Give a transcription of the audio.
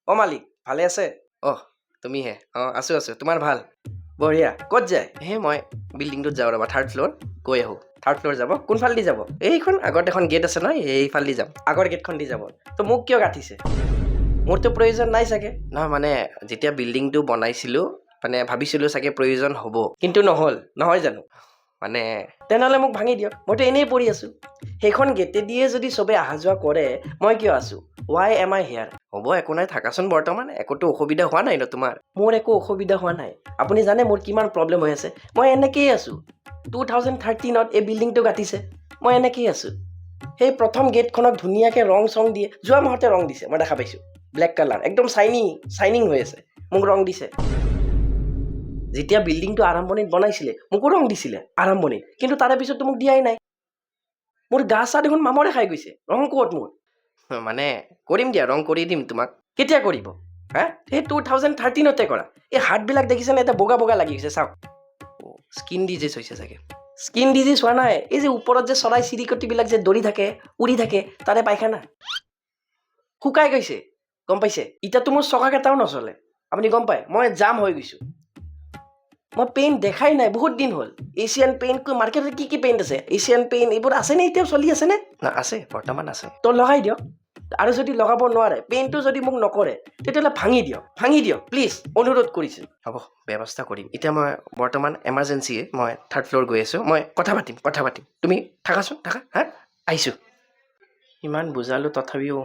অ মালিক ভালে আছে? অহ তুমিহে আছো আছো তোমাৰ ভাল? বঢ়িয়া ক'ত যায়? মই বিল্ডিংটোত যাওঁ ৰ'বা থাৰ্ড ফ্ল'ৰ গৈ আহোঁ। থাৰ্ড ফ্ল'ৰ যাব কোনফালেদি যাব? এইখন আগত এখন গেট আছে নহয় এইফালেদি যাম আগৰ গেটখন দি যাব। তো মোক কিয় গাঠিছে? মোৰতো প্ৰয়োজন নাই চাগে। নহয় মানে যেতিয়া বিল্ডিংটো বনাইছিলোঁ মানে ভাবিছিলোঁ চাগে প্ৰয়োজন হ'ব কিন্তু নহ'ল নহয় জানো? মানে তেনেহ'লে মোক ভাঙি দিয়ক মইতো এনেই পৰি আছোঁ। সেইখন গেটেদিয়ে যদি চবে অহা যোৱা কৰে মই কিয় আছোঁ? ৱাই এম আই হেয়াৰ? হ'ব একো নাই থাকাচোন বৰ্তমান একোতো অসুবিধা হোৱা নাই ন তোমাৰ? মোৰ একো অসুবিধা হোৱা নাই। আপুনি জানে মোৰ কিমান প্ৰব্লেম হৈ আছে? মই এনেকেই আছোঁ। 2013ত এই বিল্ডিংটো গাঠিছে মই এনেকেই আছোঁ। সেই প্ৰথম গেটখনত ধুনীয়াকৈ ৰং চং দিয়ে যোৱা মাহতে ৰং দিছে মই দেখা পাইছোঁ। ব্লেক কালাৰ একদম চাইনিং হৈ আছে মোক ৰং দিছে। যেতিয়া বিল্ডিংটো আৰম্ভণিত বনাইছিলে মোকো ৰং দিছিলে আৰম্ভণিত কিন্তু তাৰে পিছততো মোক দিয়াই নাই। মোৰ গা চা দেখোন মামৰে খাই গৈছে ৰং ক'ত মোৰ? মানে কৰিম দিয়া ৰং কৰি দিম তোমাক। কেতিয়া কৰিব? হা সেই 2013তে কৰা। এই হাতবিলাক দেখিছেনে এতিয়া বগা বগা লাগি গৈছে চাওক। স্কিন ডিজিজ হৈছে চাগে। স্কিন ডিজিজ হোৱা নাই এই যে ওপৰত যে চৰাই চিৰিকটিবিলাক যে দৌৰি থাকে উৰি থাকে তাৰে পাইখানা শুকাই গৈছে গম পাইছে? এতিয়াতো মোৰ চকা কেইটাও নচলে আপুনি গম পায় মই জাম হৈ গৈছোঁ। মই পেইণ্ট দেখাই নাই বহুত দিন হ'ল। এছিয়ান পেইণ্ট মাৰ্কেটত কি পেইণ্ট আছে? এছিয়ান পেইণ্ট এইবোৰ আছেনে এতিয়াও চলি আছেনে? না আছে বৰ্তমান আছে। তো লগাই দিয়ক আৰু যদি লগাব নোৱাৰে পেইণ্টটো যদি মোক নকৰে তেতিয়াহ'লে ভাঙি দিয়ক প্লিজ অনুৰোধ কৰিছোঁ। হ'ব ব্যৱস্থা কৰিম। এতিয়া মই বৰ্তমান এমাৰ্জেঞ্চিয়ে মই থাৰ্ড ফ্ল'ৰ গৈ আছোঁ মই কথা পাতিম তুমি থাকাচোন থাকা হা আহিছোঁ। ইমান বুজালোঁ তথাপিও